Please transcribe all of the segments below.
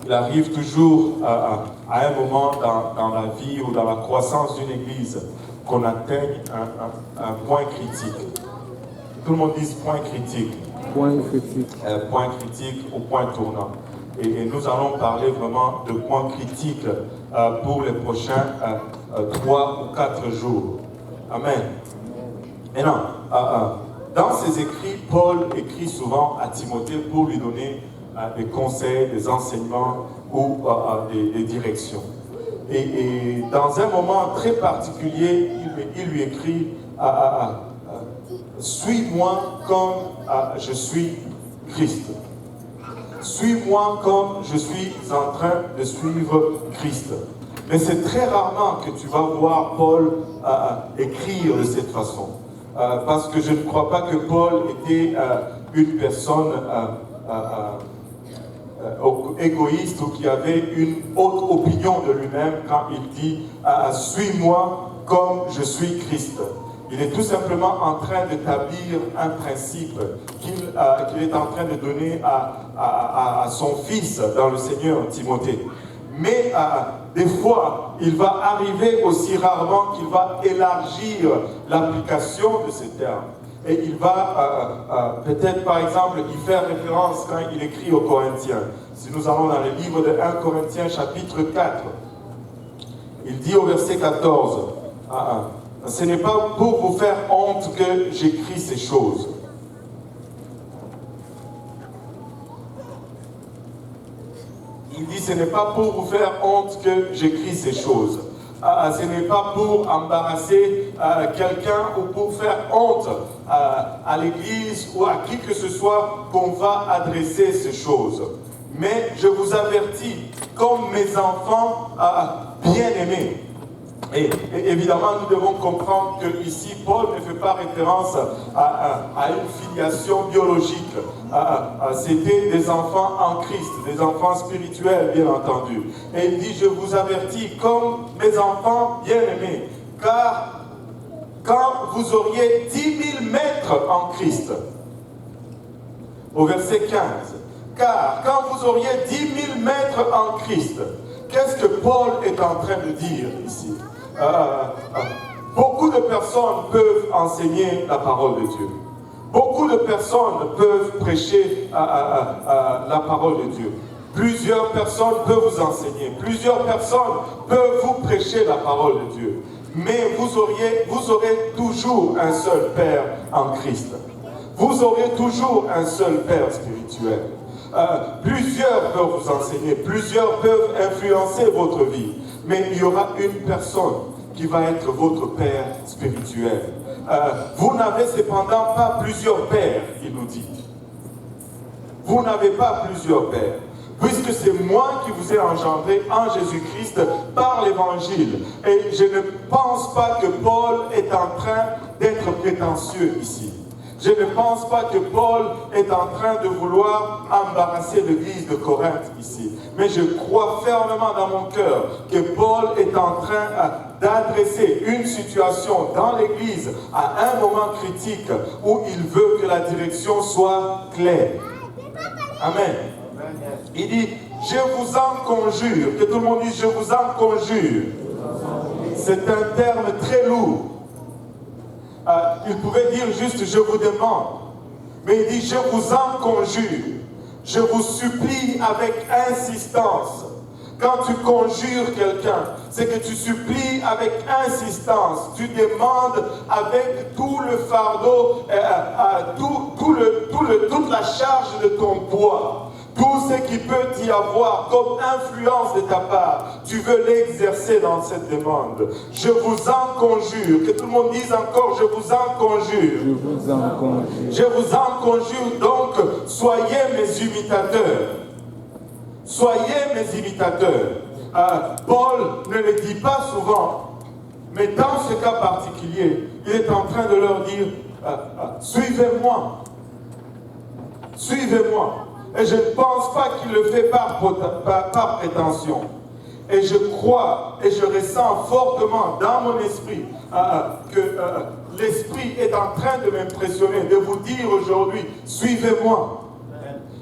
il arrive toujours à un moment dans la vie ou dans la croissance d'une église qu'on atteigne un point critique. Tout le monde dit point critique. Point critique. Point critique ou point tournant. Et nous allons parler vraiment de points critiques pour les prochains 3 ou 4 jours. Amen. Et non, dans ses écrits, Paul écrit souvent à Timothée pour lui donner des conseils, des enseignements ou des directions. Et dans un moment très particulier, il lui écrit suis-moi comme je suis Christ. Suis-moi comme je suis en train de suivre Christ. Mais c'est très rarement que tu vas voir Paul écrire de cette façon. Parce que je ne crois pas que Paul était une personne égoïste ou qui avait une haute opinion de lui-même quand il dit « Suis-moi comme je suis Christ ». Il est tout simplement en train d'établir un principe qu'il est en train de donner à son fils dans le Seigneur, Timothée. Mais des fois, il va arriver aussi rarement qu'il va élargir l'application de ces termes. Et il va peut-être, par exemple, y faire référence quand il écrit aux Corinthiens. Si nous allons dans le livre de 1 Corinthiens, chapitre 4, il dit au verset 14, ce n'est pas pour vous faire honte que j'écris ces choses. Il dit, ce n'est pas pour vous faire honte que j'écris ces choses. Ce n'est pas pour embarrasser quelqu'un ou pour faire honte à l'église ou à qui que ce soit qu'on va adresser ces choses. Mais je vous avertis, comme mes enfants bien-aimés. Et évidemment, nous devons comprendre que ici, Paul ne fait pas référence à une filiation biologique. C'était des enfants en Christ, des enfants spirituels, bien entendu. Et il dit, je vous avertis comme mes enfants bien-aimés, car quand vous auriez 10 000 maîtres en Christ, au verset 15, car quand vous auriez 10 000 maîtres en Christ, qu'est-ce que Paul est en train de dire ici? Beaucoup de personnes peuvent enseigner la parole de Dieu. Beaucoup de personnes peuvent prêcher la parole de Dieu. Plusieurs personnes peuvent vous enseigner. Plusieurs personnes peuvent vous prêcher la parole de Dieu. Mais vous aurez toujours un seul Père en Christ. Vous aurez toujours un seul Père spirituel. Plusieurs peuvent vous enseigner. Plusieurs peuvent influencer votre vie. Mais il y aura une personne qui va être votre Père spirituel. Vous n'avez cependant pas plusieurs pères, il nous dit. Vous n'avez pas plusieurs pères. Puisque c'est moi qui vous ai engendré en Jésus-Christ par l'Évangile. Et je ne pense pas que Paul est en train d'être prétentieux ici. Je ne pense pas que Paul est en train de vouloir embarrasser l'église de Corinthe ici. Mais je crois fermement dans mon cœur que Paul est en train d'adresser une situation dans l'église à un moment critique où il veut que la direction soit claire. Amen. Il dit, je vous en conjure. Que tout le monde dise, je vous en conjure. C'est un terme très lourd. Il pouvait dire juste, je vous demande. Mais il dit, je vous en conjure. Je vous supplie avec insistance. Quand tu conjures quelqu'un, c'est que tu supplies avec insistance. Tu demandes avec tout le fardeau, toute la charge de ton poids. Tout ce qui peut y avoir comme influence de ta part, tu veux l'exercer dans cette demande. Je vous en conjure. Que tout le monde dise encore, je vous en conjure. Je vous en conjure. Je vous en conjure donc, soyez mes imitateurs. Soyez mes imitateurs. Paul ne le dit pas souvent, mais dans ce cas particulier, il est en train de leur dire, suivez-moi. Suivez-moi. Et je ne pense pas qu'il le fait par prétention. Et je crois et je ressens fortement dans mon esprit que l'Esprit est en train de m'impressionner, de vous dire aujourd'hui, suivez-moi.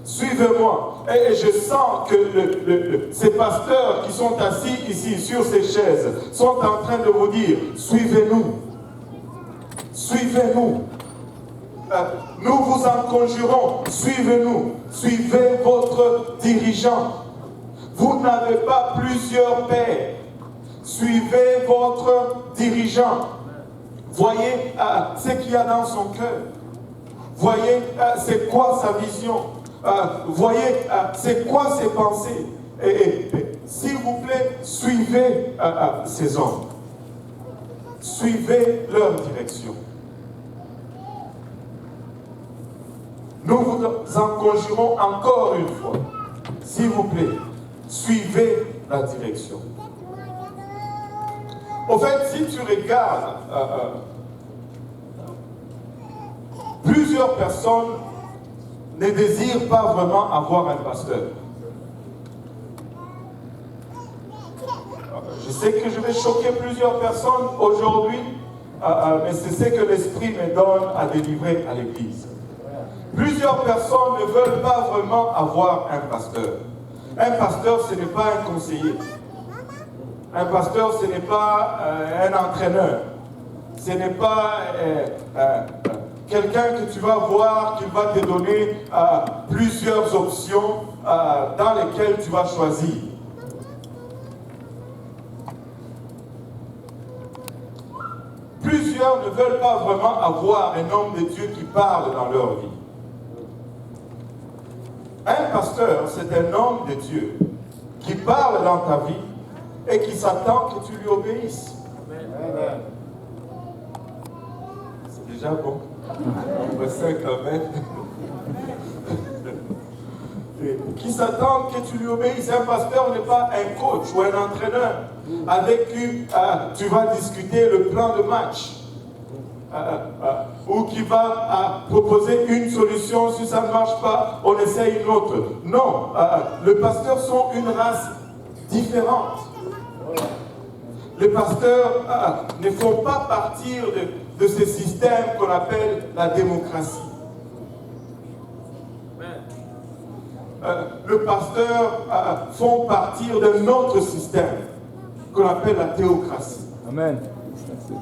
Suivez-moi. Et je sens que ces pasteurs qui sont assis ici sur ces chaises sont en train de vous dire, suivez-nous. Suivez-nous. Nous vous en conjurons, suivez-nous. Suivez votre dirigeant. Vous n'avez pas plusieurs pères. Suivez votre dirigeant. Voyez ce qu'il y a dans son cœur. Voyez c'est quoi sa vision. Voyez c'est quoi ses pensées. Et s'il vous plaît, suivez ces hommes. Suivez leur direction. Nous vous en conjurons encore une fois. S'il vous plaît, suivez la direction. Au fait, si tu regardes, plusieurs personnes ne désirent pas vraiment avoir un pasteur. Je sais que je vais choquer plusieurs personnes aujourd'hui, mais c'est ce que l'Esprit me donne à délivrer à l'Église. Plusieurs personnes ne veulent pas vraiment avoir un pasteur. Un pasteur, ce n'est pas un conseiller. Un pasteur, ce n'est pas un entraîneur. Ce n'est pas quelqu'un que tu vas voir qui va te donner plusieurs options dans lesquelles tu vas choisir. Plusieurs ne veulent pas vraiment avoir un homme de Dieu qui parle dans leur vie. Un pasteur, c'est un homme de Dieu qui parle dans ta vie et qui s'attend que tu lui obéisses. Amen. C'est déjà bon. On 5 amen. Qui s'attend que tu lui obéisses. Un pasteur n'est pas un coach ou un entraîneur avec qui tu vas discuter le plan de match. Ou qui va proposer une solution. Si ça ne marche pas, on essaye une autre. Non, les pasteurs sont une race différente. Les pasteurs ne font pas partir de ce système qu'on appelle la démocratie. Les pasteurs font partir d'un autre système qu'on appelle la théocratie. Amen. C'est bon.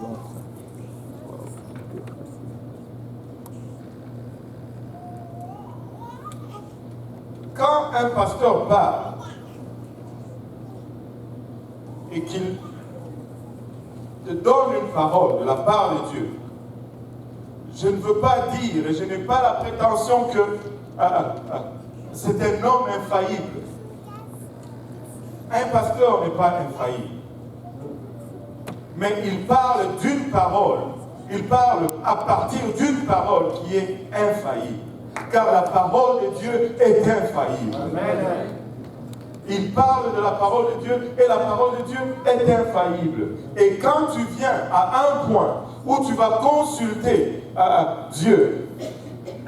Quand un pasteur parle et qu'il te donne une parole de la part de Dieu, je ne veux pas dire et je n'ai pas la prétention que c'est un homme infaillible. Un pasteur n'est pas infaillible. Mais il parle d'une parole. Il parle à partir d'une parole qui est infaillible. Car la parole de Dieu est infaillible. Amen. Il parle de la parole de Dieu et la parole de Dieu est infaillible. Et quand tu viens à un point où tu vas consulter Dieu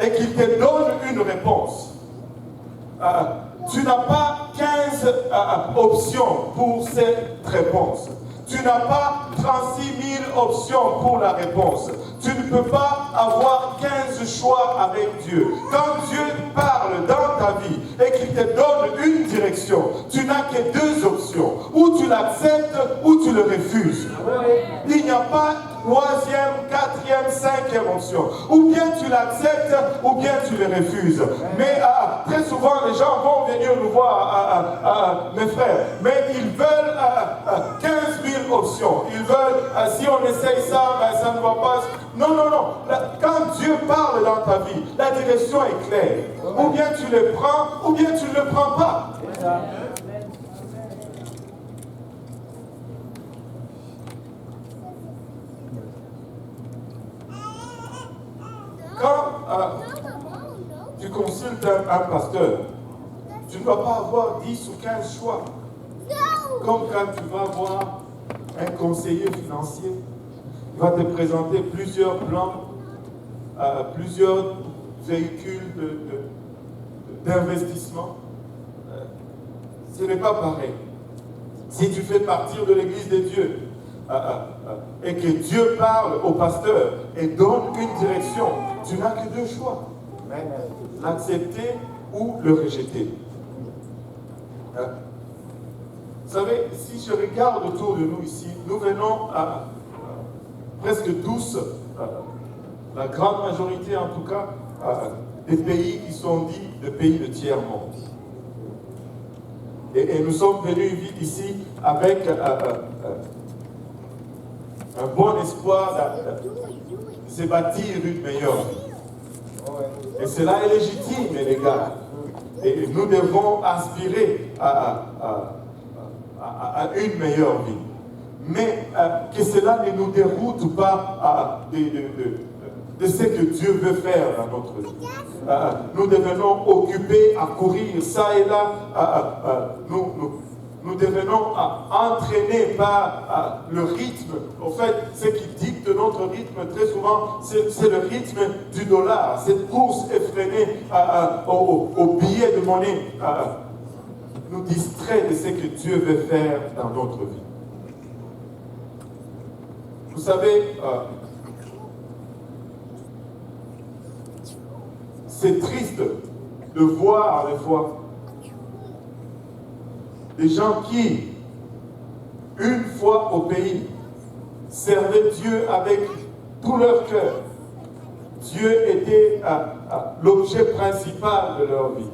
et qu'il te donne une réponse, tu n'as pas 15 options pour cette réponse. Tu n'as pas 36 000 options pour la réponse. Tu ne peux pas avoir 15 choix avec Dieu. Quand Dieu parle dans ta vie et qu'il te donne une direction, tu n'as que 2 options. Ou tu l'acceptes ou tu le refuses. Il n'y a pas 3e, 4e, 5e option. Ou bien tu l'acceptes ou bien tu le refuses. Mais très souvent les gens vont venir nous voir, mes frères, mais ils veulent 15 000 options. Ils veulent, si on essaye ça, ben, ça ne va pas. Non, non, non. Quand Dieu parle dans ta vie, la direction est claire. Ou bien tu le prends, ou bien tu ne le prends pas. Quand tu consultes un pasteur, tu ne vas pas avoir 10 ou 15 choix. Comme quand tu vas voir un conseiller financier, il va te présenter plusieurs plans, plusieurs véhicules d'investissement. Ce n'est pas pareil. Si tu fais partir de l'Église de Dieu et que Dieu parle au pasteur et donne une direction, tu n'as que 2 choix. L'accepter ou le rejeter. Hein? Vous savez, si je regarde autour de nous ici, nous venons presque tous, la grande majorité en tout cas, des pays qui sont dits des pays de tiers-monde. Et nous sommes venus vite ici avec un bon espoir de se bâtir une meilleure vie. Et cela est légitime, les gars. Et nous devons aspirer à une meilleure vie. Mais que cela ne nous déroute pas de ce que Dieu veut faire dans notre vie. Nous devenons occupés à courir ça et là. Nous devenons entraînés par le rythme. En fait, ce qui dicte notre rythme très souvent, c'est le rythme du dollar. Cette course effrénée au billet de monnaie nous distrait de ce que Dieu veut faire dans notre vie. Vous savez, c'est triste de voir des fois des gens qui, une fois au pays, servaient Dieu avec tout leur cœur. Dieu était l'objet principal de leur vie.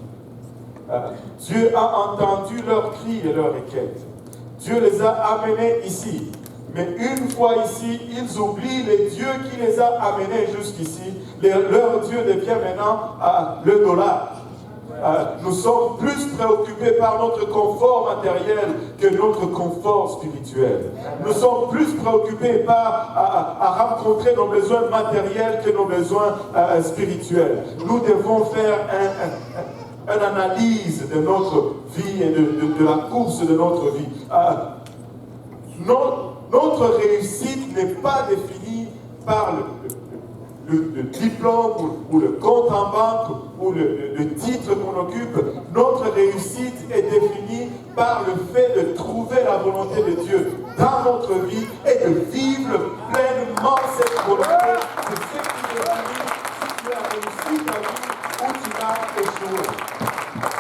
Dieu a entendu leurs cris et leurs requêtes. Dieu les a amenés ici. Mais une fois ici, ils oublient les dieux qui les a amenés jusqu'ici. Leur Dieu devient maintenant le dollar. Nous sommes plus préoccupés par notre confort matériel que notre confort spirituel. Nous sommes plus préoccupés par à rencontrer nos besoins matériels que nos besoins spirituels. Nous devons faire une analyse de notre vie et de la course de notre vie. Notre réussite n'est pas définie par le diplôme ou le compte en banque ou le titre qu'on occupe. Notre réussite est définie par le fait de trouver la volonté de Dieu dans notre vie et de vivre pleinement cette volonté. C'est ce qui définit si tu as réussi ta vie ou tu as échoué.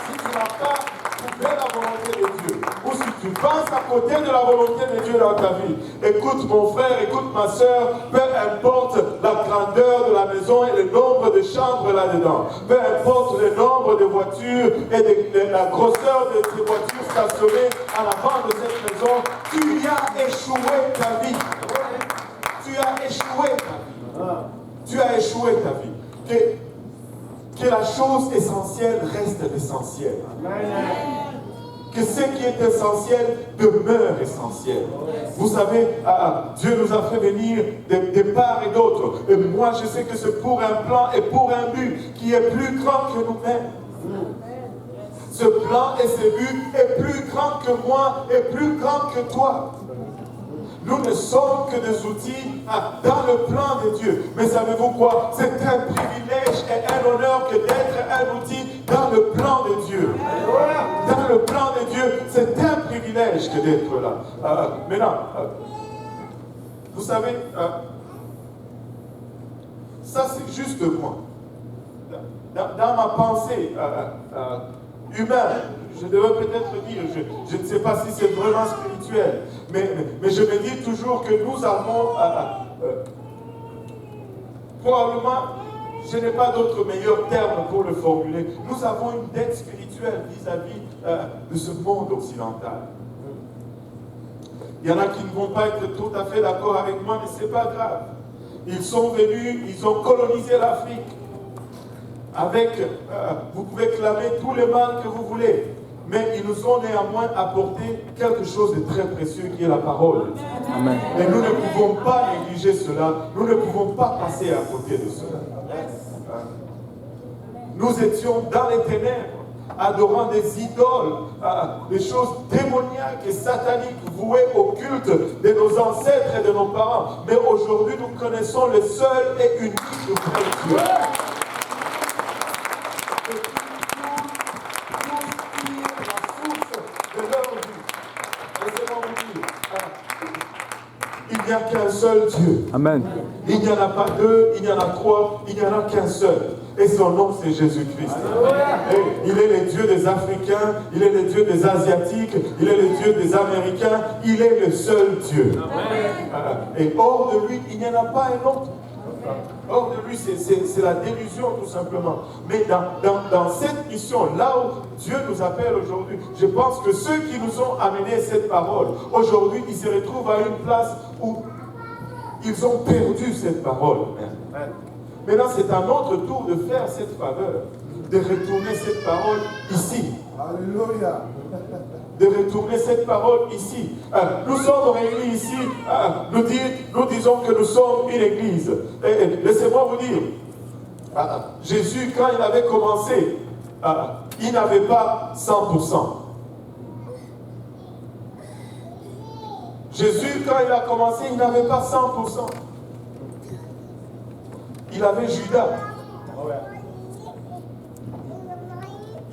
Si tu n'as pas trouvé la volonté de Dieu, ou si tu passes à côté de la volonté de Dieu dans ta vie, écoute mon frère, écoute ma soeur, peu importe la grandeur de la maison et le nombre de chambres là-dedans, peu importe le nombre de voitures et la grosseur de ces voitures stationnées à l'avant de cette maison, tu as échoué ta vie. Tu as échoué ta vie. Tu as échoué ta vie. Que la chose essentielle reste l'essentiel. Que ce qui est essentiel demeure essentiel. Vous savez, Dieu nous a fait venir de part et d'autre. Et moi, je sais que c'est pour un plan et pour un but qui est plus grand que nous-mêmes. Ce plan et ce but est plus grand que moi et plus grand que toi. Nous ne sommes que des outils dans le plan de Dieu. Mais savez-vous quoi? C'est un privilège et un honneur que d'être un outil dans le plan de Dieu. Dans le plan de Dieu, c'est un privilège que d'être là. Maintenant, vous savez, ça c'est juste moi. Dans ma pensée humaine, je devrais peut-être dire, je ne sais pas si c'est vraiment spirituel, mais je me dis toujours que nous avons, probablement, je n'ai pas d'autre meilleur terme pour le formuler, nous avons une dette spirituelle vis-à-vis de ce monde occidental. Il y en a qui ne vont pas être tout à fait d'accord avec moi, mais ce n'est pas grave. Ils sont venus, ils ont colonisé l'Afrique. Avec, vous pouvez clamer tout le mal que vous voulez, mais ils nous ont néanmoins apporté quelque chose de très précieux qui est la parole. Amen. Et nous ne pouvons pas négliger cela, nous ne pouvons pas passer à côté de cela. Nous étions dans les ténèbres, adorant des idoles, des choses démoniaques et sataniques vouées au culte de nos ancêtres et de nos parents. Mais aujourd'hui, nous connaissons le seul et unique vrai Dieu. Il n'y a qu'un seul Dieu. Amen. Il n'y en a pas deux, il n'y en a trois, il n'y en a qu'un seul. Et son nom, c'est Jésus-Christ. Et il est le Dieu des Africains, il est le Dieu des Asiatiques, il est le Dieu des Américains, il est le seul Dieu. Et hors de lui, il n'y en a pas un autre. Hors de lui, c'est la délusion tout simplement. Mais dans cette mission, là où Dieu nous appelle aujourd'hui, je pense que ceux qui nous ont amené cette parole, aujourd'hui, ils se retrouvent à une place où ils ont perdu cette parole. Maintenant, c'est à notre tour de faire cette faveur, de retourner cette parole ici. Alléluia. De retourner cette parole ici. Nous sommes réunis ici. Nous disons que nous sommes une église. Laissez-moi vous dire, Jésus, quand il avait commencé, il n'avait pas 100%. Jésus, quand il a commencé, il n'avait pas 100%. Il avait Judas.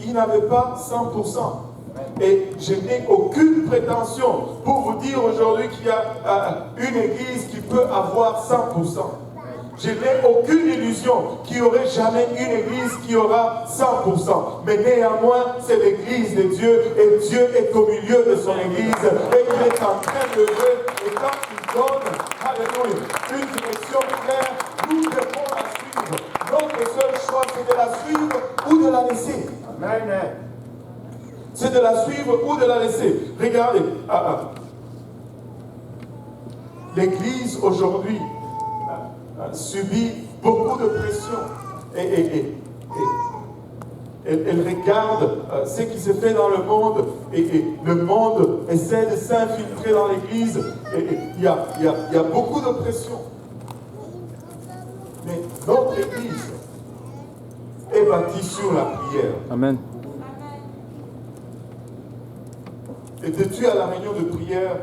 Il n'avait pas 100%. Et je n'ai aucune prétention pour vous dire aujourd'hui qu'il y a une église qui peut avoir 100%. Je n'ai aucune illusion qu'il n'y aurait jamais une église qui aura 100%. Mais néanmoins, c'est l'église de Dieu et Dieu est au milieu de son église et il est en train de jouer. Et quand il donne, alléluia, une direction claire, nous devons la suivre. Notre seul choix, c'est de la suivre ou de la laisser. Amen. C'est de la suivre ou de la laisser. Regardez, l'église aujourd'hui subit beaucoup de pression. Et elle regarde ce qui se fait dans le monde. Et le monde essaie de s'infiltrer dans l'église. Et il y a beaucoup de pression. Mais notre église est bâtie sur la prière. Amen. Étais-tu à la réunion de prière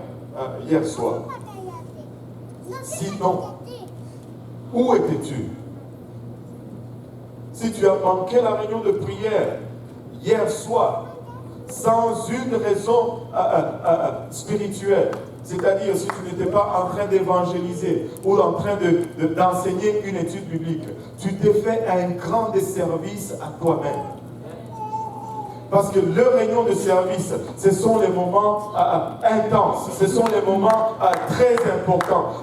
hier soir? Sinon, où étais-tu? Si tu as manqué la réunion de prière hier soir, sans une raison spirituelle, c'est-à-dire si tu n'étais pas en train d'évangéliser ou en train d'enseigner une étude biblique, tu t'es fait un grand desservice à toi-même. Parce que les réunions de service, ce sont les moments intenses, ce sont les moments très importants.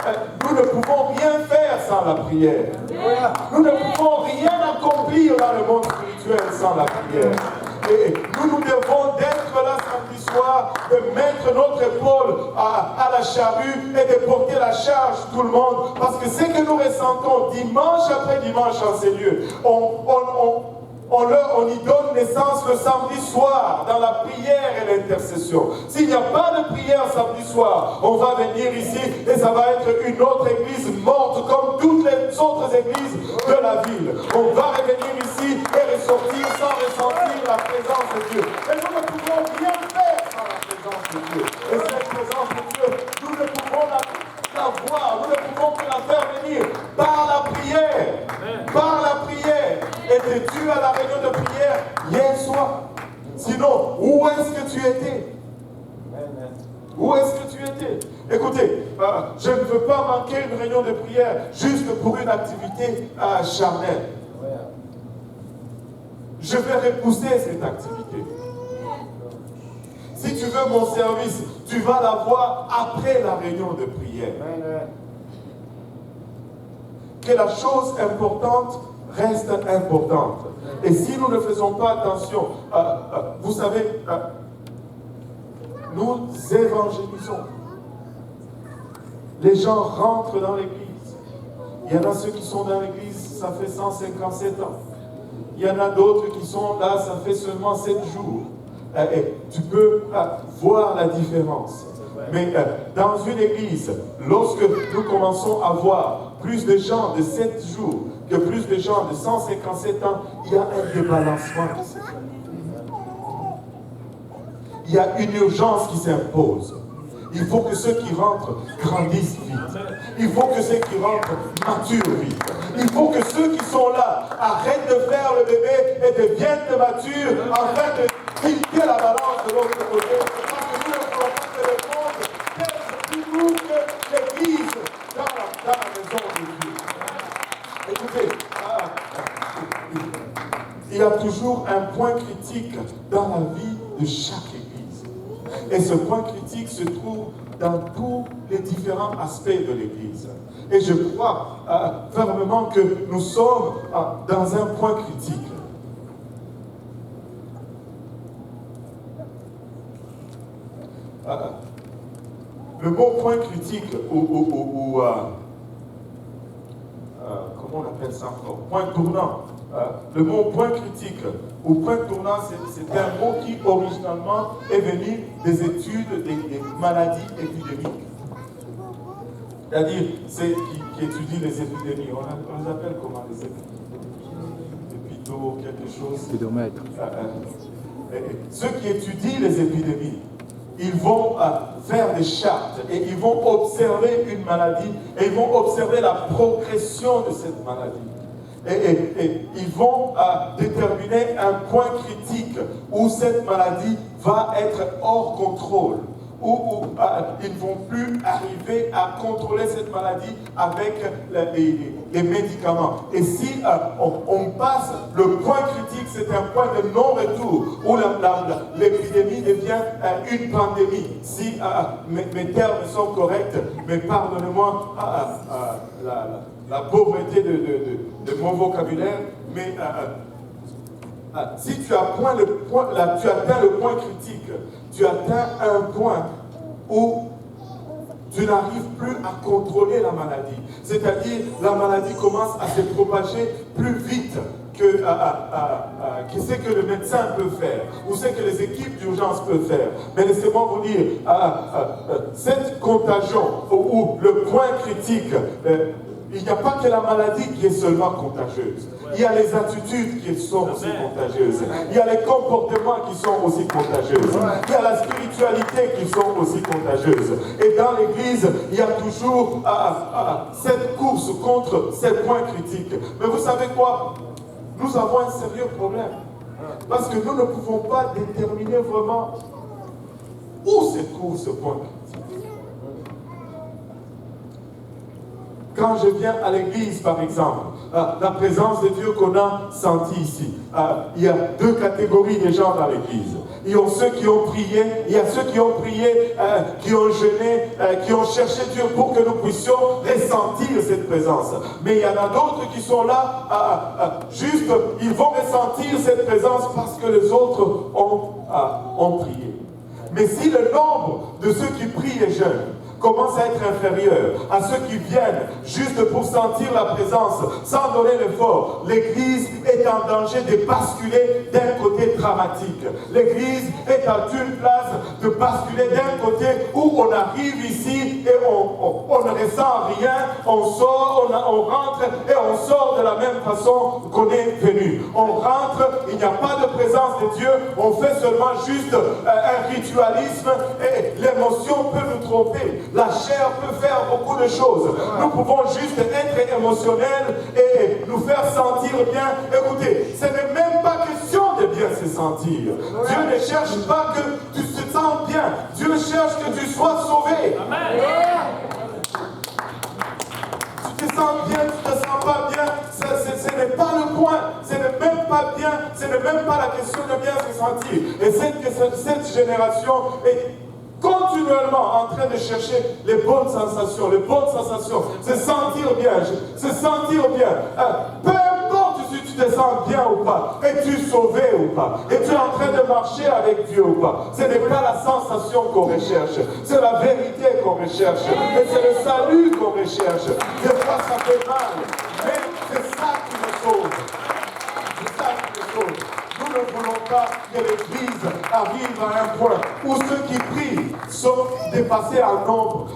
Nous ne pouvons rien faire sans la prière. Nous ne pouvons rien accomplir dans le monde spirituel sans la prière. Et nous devons d'être là samedi soir, de mettre notre épaule à la charrue et de porter la charge tout le monde. Parce que ce que nous ressentons dimanche après dimanche en ces lieux, on y donne naissance le samedi soir dans la prière et l'intercession. S'il n'y a pas de prière samedi soir, on va venir ici et ça va être une autre église morte comme toutes les autres églises de la ville. On va revenir ici et ressortir sans ressentir la présence de Dieu. Et nous ne pouvons rien faire sans la présence de Dieu. Et cette présence de Dieu, nous ne pouvons la voir, nous ne pouvons que la faire venir par la prière. Par la prière. Étais-tu à la réunion de prière hier soir? Sinon, où est-ce que tu étais? Où est-ce que tu étais? Écoutez, je ne veux pas manquer une réunion de prière juste pour une activité charnelle. Je vais repousser cette activité. Si tu veux mon service, tu vas l'avoir après la réunion de prière. Que la chose importante reste importante. Et si nous ne faisons pas attention, vous savez, nous évangélisons. Les gens rentrent dans l'église. Il y en a ceux qui sont dans l'église, ça fait 157 ans. Il y en a d'autres qui sont là, ça fait seulement 7 jours. Et tu peux voir la différence. Mais dans une église, lorsque nous commençons à voir plus de gens de 7 jours que plus de gens de 157 ans, il y a un débalancement qui se fait. Il y a une urgence qui s'impose. Il faut que ceux qui rentrent grandissent vite. Il faut que ceux qui rentrent maturent vite. Il faut que ceux qui sont là arrêtent de faire le bébé et deviennent matures afin de tilter la balance de l'autre côté. Parce que nous ne voulons pas que le monde pèse plus lourd que l'église dans la maison de Dieu. Écoutez, a toujours un point critique dans la vie de chaque Église. Et ce point critique se trouve dans tous les différents aspects de l'Église. Et je crois fermement que nous sommes dans un point critique. Le mot point critique comment on appelle ça encore? Point tournant. Le mot point critique ou point tournant, c'est un mot qui originalement est venu des études des maladies épidémiques. C'est-à-dire, c'est qui étudie les épidémies. On les appelle comment les épidémies? Épidémies, quelque chose. Pédomètre. Ceux qui étudient les épidémies, ils vont faire des chartes et ils vont observer une maladie et ils vont observer la progression de cette maladie. Et ils vont déterminer un point critique où cette maladie va être hors contrôle, où ils ne vont plus arriver à contrôler cette maladie avec les médicaments. Et si on passe le point critique, c'est un point de non-retour, où l'épidémie devient une pandémie. Si mes termes sont corrects, mais pardonnez-moi la pauvreté de mon vocabulaire, mais si tu atteins le point critique, tu atteins un point où tu n'arrives plus à contrôler la maladie. C'est-à-dire, la maladie commence à se propager plus vite que ce que le médecin peut faire, ou ce que les équipes d'urgence peuvent faire. Mais laissez-moi vous dire, cette contagion, ou le point critique, il n'y a pas que la maladie qui est seulement contagieuse. Il y a les attitudes qui sont aussi contagieuses. Il y a les comportements qui sont aussi contagieuses. Il y a la spiritualité qui sont aussi contagieuses. Et dans l'Église, il y a toujours cette course contre ces points critiques. Mais vous savez quoi? Nous avons un sérieux problème. Parce que nous ne pouvons pas déterminer vraiment où se trouve ce point critique. Quand je viens à l'église, par exemple, la présence de Dieu qu'on a sentie ici, il y a deux catégories de gens dans l'église. Il y a ceux qui ont prié, il y a ceux qui ont prié, qui ont jeûné, qui ont cherché Dieu pour que nous puissions ressentir cette présence. Mais il y en a d'autres qui sont là, juste, ils vont ressentir cette présence parce que les autres ont prié. Mais si le nombre de ceux qui prient et jeûnent commence à être inférieur à ceux qui viennent juste pour sentir la présence sans donner l'effort, l'Église est en danger de basculer d'un côté dramatique. L'Église est à une place de basculer d'un côté où on arrive ici et on ne ressent rien, on sort, on rentre et on sort de la même façon qu'on est venu. On rentre, il n'y a pas de présence de Dieu, on fait seulement juste un ritualisme et l'émotion peut nous tromper. La chair peut faire beaucoup de choses. Nous pouvons juste être émotionnels et nous faire sentir bien. Écoutez, ce n'est même pas question de bien se sentir. Dieu ne cherche pas que tu te sens bien. Dieu cherche que tu sois sauvé. Amen. Tu te sens bien, tu ne te sens pas bien. Ce n'est pas le point. Ce n'est même pas bien. Ce n'est même pas la question de bien se sentir. Et cette génération est continuellement en train de chercher les bonnes sensations, se sentir bien, peu importe si tu te sens bien ou pas, es-tu sauvé ou pas, es-tu en train de marcher avec Dieu ou pas. Ce n'est pas la sensation qu'on recherche, c'est la vérité qu'on recherche, et c'est le salut qu'on recherche. Des fois ça fait mal, mais c'est ça qui nous sauve. C'est ça qui nous sauve. Nous ne voulons pas que l'Église arrive à un point où ceux qui prient sont dépassés en nombre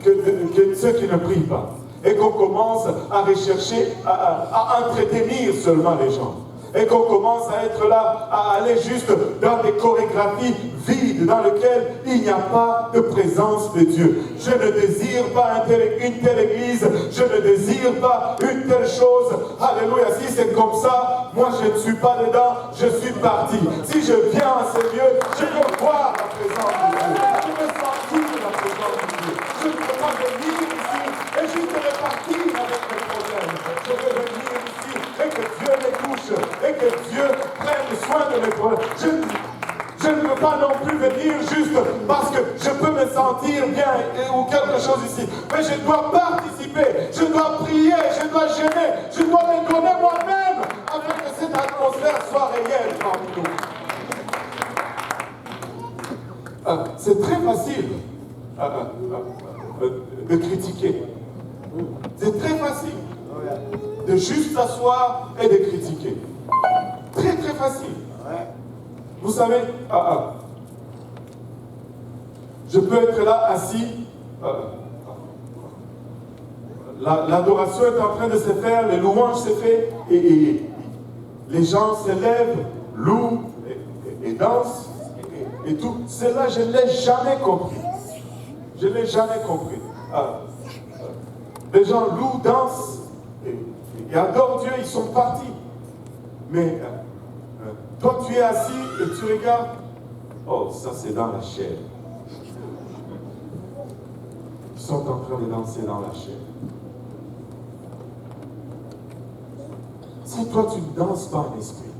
que ceux qui ne prient pas. Et qu'on commence à rechercher, à entretenir seulement les gens. Et qu'on commence à être là, à aller juste dans des chorégraphies vides, dans lesquelles il n'y a pas de présence de Dieu. Je ne désire pas une telle église, je ne désire pas une telle chose. Alléluia, si c'est comme ça, moi je ne suis pas dedans, je suis parti. Si je viens à ces lieux, je veux voir la présence de Dieu. Je veux sentir la présence de Dieu. Je ne peux pas venir ici et juste repartir avec mes problèmes. Je veux venir ici et que Dieu les touche, et que Dieu que je peux me sentir bien ou quelque chose ici. Mais je dois participer, je dois prier, je dois jeûner, je dois me donner moi-même afin que cette atmosphère soit réelle parmi nous. C'est très facile de critiquer. C'est très facile de juste s'asseoir et de critiquer. Très très facile. Vous savez, je peux être là assis, l'adoration est en train de se faire, les louanges se font, et les gens se lèvent, louent et dansent, et tout. Cela, je ne l'ai jamais compris. Je ne l'ai jamais compris. Les gens louent, dansent, et adorent Dieu, ils sont partis. Mais toi, tu es assis et tu regardes. Oh, ça c'est dans la chair. Ils sont en train de danser dans la chair. Si toi tu ne danses pas en esprit,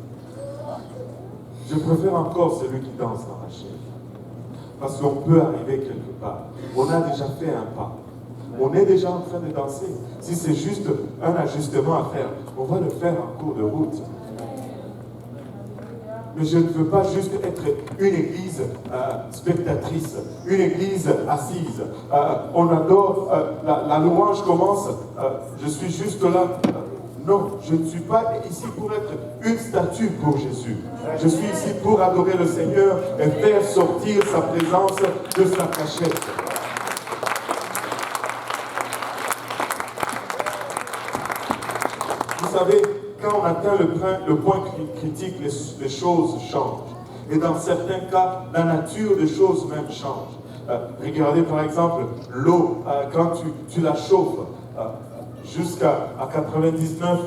je préfère encore celui qui danse dans la chair. Parce qu'on peut arriver quelque part. On a déjà fait un pas. On est déjà en train de danser. Si c'est juste un ajustement à faire, on va le faire en cours de route. Mais je ne veux pas juste être une église spectatrice, une église assise. On adore, la louange commence, je suis juste là. Non, je ne suis pas ici pour être une statue pour Jésus. Je suis ici pour adorer le Seigneur et faire sortir sa présence de sa cachette. Vous savez, quand on atteint le point critique, les choses changent. Et dans certains cas, la nature des choses même change. Regardez par exemple l'eau, quand tu la chauffes, jusqu'à 99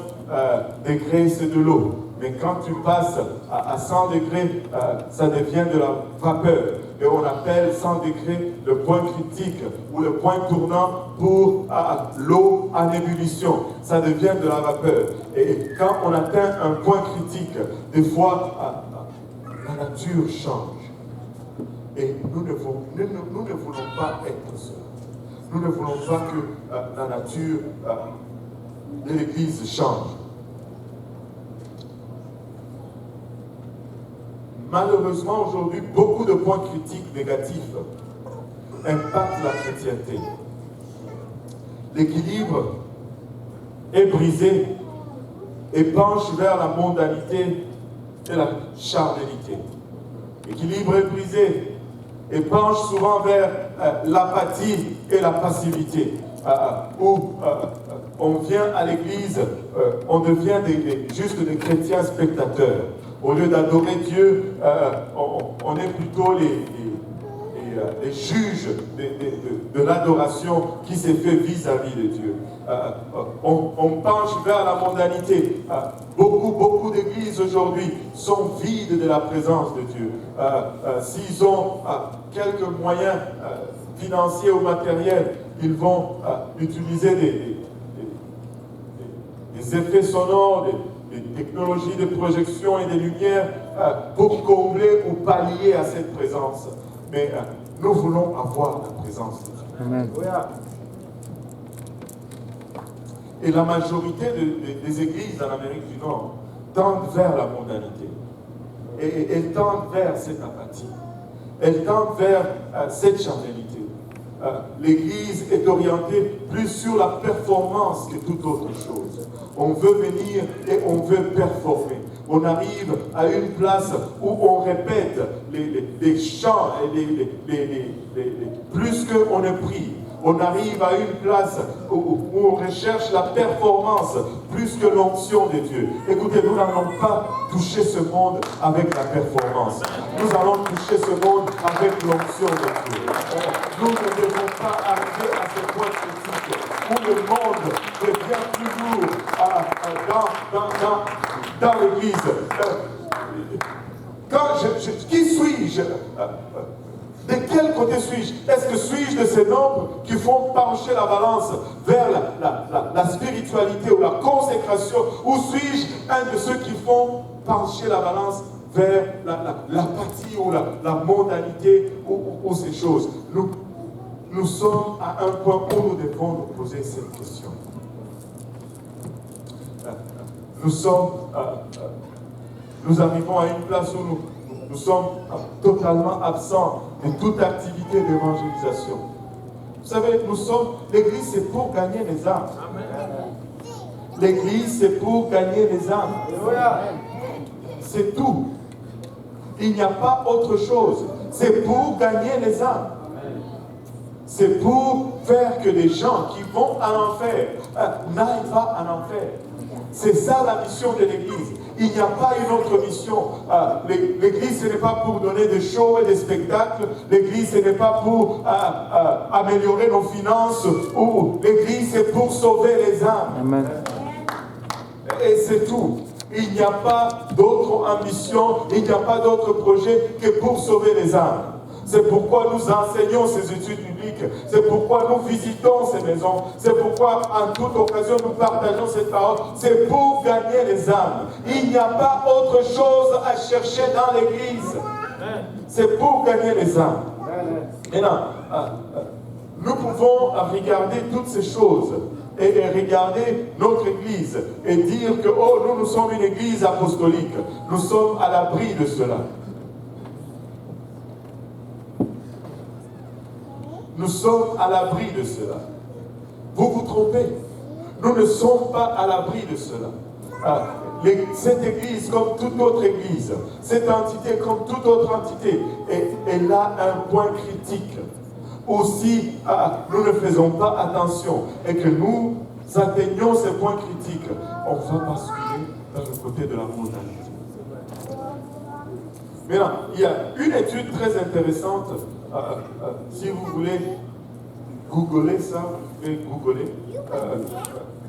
degrés, c'est de l'eau. Mais quand tu passes à 100 degrés, ça devient de la vapeur. Et on appelle 100 degrés le point critique ou le point tournant pour l'eau en ébullition. Ça devient de la vapeur. Et quand on atteint un point critique, des fois, la nature change. Et nous ne voulons pas être cela. Nous ne voulons pas que la nature de l'Église change. Malheureusement, aujourd'hui, beaucoup de points critiques négatifs impactent la chrétienté. L'équilibre est brisé et penche vers la mondanité et la charnalité. L'équilibre est brisé et penche souvent vers l'apathie et la passivité, où on vient à l'église, on devient juste des chrétiens spectateurs. Au lieu d'adorer Dieu, on est plutôt les juges de l'adoration qui s'est fait vis-à-vis de Dieu. On penche vers la mondanité. Beaucoup d'églises aujourd'hui sont vides de la présence de Dieu. S'ils ont quelques moyens financiers ou matériels, ils vont utiliser des effets sonores, des technologies de projection et de lumière pour combler ou pallier à cette présence. Mais nous voulons avoir la présence de Dieu. Amen. Et la majorité des églises en Amérique du Nord tendent vers la mondanité. Et elles tendent vers cette apathie. Elles tendent vers cette charnalité. L'église est orientée plus sur la performance que toute autre chose. On veut venir et on veut performer. On arrive à une place où on répète les chants et plus qu'on ne prie. On arrive à une place où on recherche la performance plus que l'onction de Dieu. Écoutez, nous n'allons pas toucher ce monde avec la performance. Nous allons toucher ce monde avec l'onction de Dieu. Nous ne devons pas arriver à ce point critique où le monde devient toujours dans l'église. Qui suis-je? De quel côté suis-je? Est-ce que suis-je de ces nombres qui font pencher la balance vers la spiritualité ou la consécration? Ou suis-je un de ceux qui font pencher la balance vers l'apathie ou la mondanité ou ces choses. Nous sommes à un point où nous devons nous poser cette question. Nous arrivons à une place où nous sommes totalement absents de toute activité d'évangélisation. Vous savez, l'Église, c'est pour gagner les âmes. L'Église, c'est pour gagner les âmes. C'est tout. Il n'y a pas autre chose. C'est pour gagner les âmes. C'est pour faire que les gens qui vont à l'enfer n'aillent pas à l'enfer. C'est ça la mission de l'Église. Il n'y a pas une autre mission. L'Église, ce n'est pas pour donner des shows et des spectacles. L'Église, ce n'est pas pour améliorer nos finances. L'Église, c'est pour sauver les âmes. Amen. Et c'est tout. Il n'y a pas d'autre ambition, il n'y a pas d'autre projet que pour sauver les âmes. C'est pourquoi nous enseignons ces études bibliques. C'est pourquoi nous visitons ces maisons. C'est pourquoi en toute occasion nous partageons cette parole. C'est pour gagner les âmes. Il n'y a pas autre chose à chercher dans l'Église. C'est pour gagner les âmes. Maintenant, nous pouvons regarder toutes ces choses et regarder notre Église et dire que nous sommes une Église apostolique. Nous sommes à l'abri de cela. Nous sommes à l'abri de cela. Vous vous trompez. Nous ne sommes pas à l'abri de cela. Cette Église, comme toute autre Église, cette entité, comme toute autre entité, elle a un point critique. Aussi, nous ne faisons pas attention et que nous atteignons ces points critiques, on va basculer dans le côté de la mondanité. Maintenant, il y a une étude très intéressante. Si vous voulez googler ça, vous pouvez googler.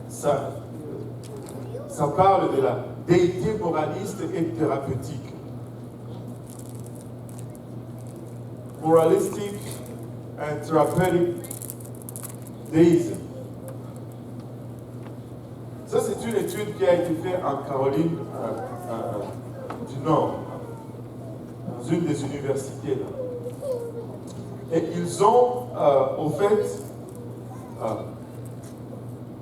Ça parle de la déité moraliste et thérapeutique. Moralistic and therapeutic deism. Ça, c'est une étude qui a été faite en Caroline du Nord, dans une des universités là. Et ils ont, au fait,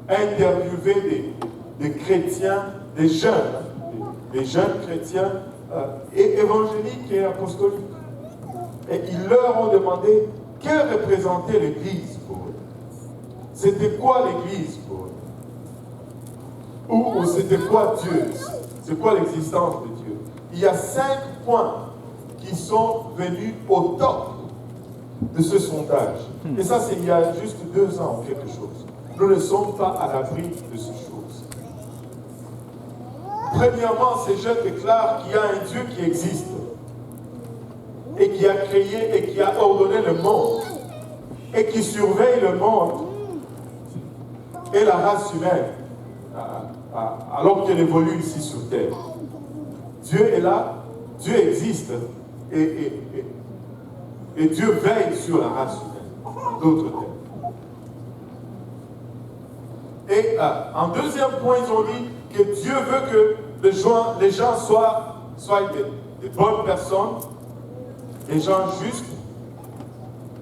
interviewé des chrétiens, des jeunes chrétiens et évangéliques et apostoliques. Et ils leur ont demandé que représentait l'Église pour eux. C'était quoi l'Église pour eux? Ou c'était quoi Dieu? C'est quoi l'existence de Dieu? Il y a 5 points qui sont venus au top de ce sondage. Et ça, c'est il y a juste 2 ans ou quelque chose. Nous ne sommes pas à l'abri de ces choses. Premièrement, ces jeunes déclarent qu'il y a un Dieu qui existe et qui a créé et qui a ordonné le monde et qui surveille le monde et la race humaine alors qu'elle évolue ici sur terre. Dieu est là, Dieu existe et Dieu veille sur la race humaine, en d'autres termes. Et en deuxième point, ils ont dit que Dieu veut que les gens soient des bonnes personnes, des gens justes,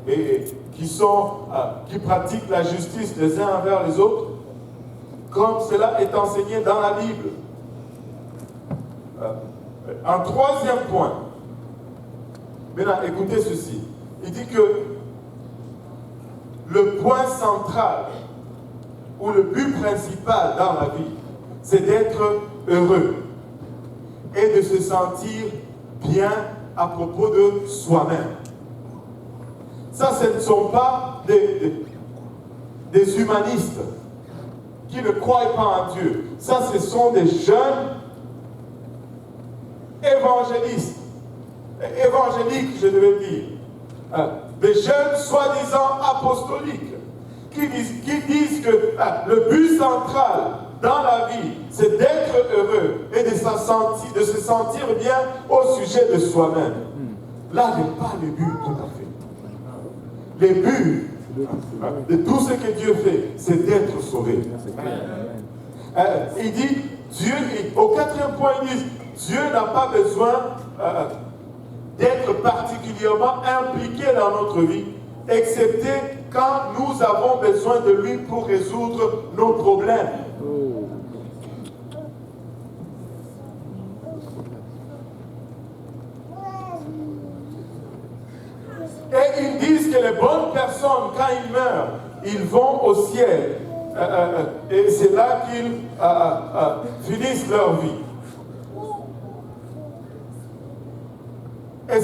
et qui pratiquent la justice les uns envers les autres, comme cela est enseigné dans la Bible. Un troisième point. Maintenant, écoutez ceci. Il dit que le point central ou le but principal dans la vie, c'est d'être heureux et de se sentir bien à propos de soi-même. Ça, ce ne sont pas des humanistes qui ne croient pas en Dieu. Ça, ce sont des jeunes évangélistes. Évangéliques, je devais dire. Des jeunes soi-disant apostoliques qui disent que le but central dans la vie, c'est d'être heureux et de se sentir bien au sujet de soi-même. Là n'est pas le but tout à fait. Le but de tout ce que Dieu fait, c'est d'être sauvé. Il dit, Dieu, au 4e point, il dit, Dieu n'a pas besoin d'être particulièrement impliqué dans notre vie, excepté quand nous avons besoin de lui pour résoudre nos problèmes. Et ils disent que les bonnes personnes, quand ils meurent, ils vont au ciel. Et c'est là qu'ils finissent leur vie. Et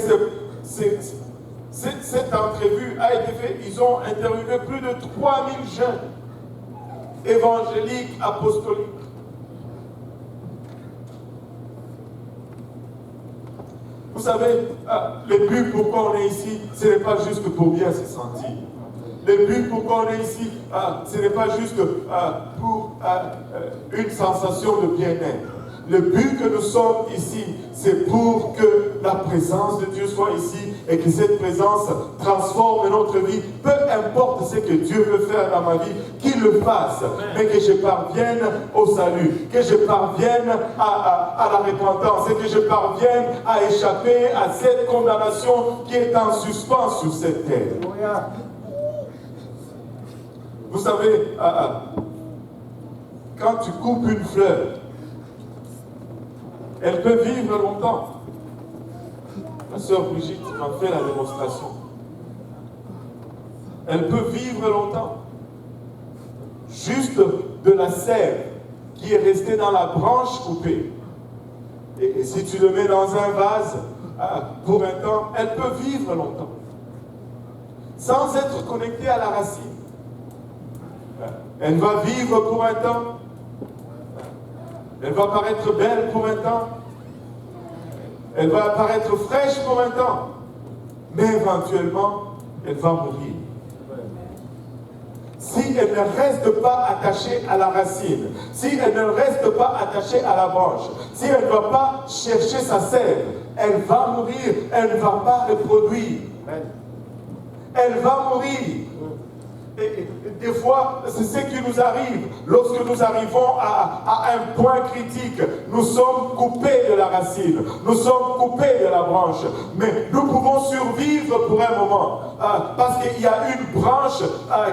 cette entrevue a été faite. Ils ont interviewé plus de 3000 jeunes évangéliques, apostoliques. Vous savez, le but pourquoi on est ici, ce n'est pas juste pour bien se sentir. Le but pourquoi on est ici, ce n'est pas juste pour une sensation de bien-être. Le but que nous sommes ici, c'est pour que la présence de Dieu soit ici et que cette présence transforme notre vie. Peu importe ce que Dieu veut faire dans ma vie, qu'il le fasse, mais que je parvienne au salut, que je parvienne à la repentance et que je parvienne à échapper à cette condamnation qui est en suspens sur cette terre. Vous savez, quand tu coupes une fleur, elle peut vivre longtemps. Ma sœur Brigitte m'a fait la démonstration. Elle peut vivre longtemps. Juste de la sève qui est restée dans la branche coupée. Et si tu le mets dans un vase, pour un temps, elle peut vivre longtemps. Sans être connectée à la racine. Elle va vivre pour un temps. Elle va paraître belle pour un temps. Elle va paraître fraîche pour un temps. Mais éventuellement, elle va mourir. Si elle ne reste pas attachée à la racine, si elle ne reste pas attachée à la branche, si elle ne va pas chercher sa sève, elle va mourir, elle ne va pas reproduire. Elle va mourir. Et des fois, c'est ce qui nous arrive. Lorsque nous arrivons à un point critique, nous sommes coupés de la racine, nous sommes coupés de la branche. Mais nous pouvons survivre pour un moment, parce qu'il y a une branche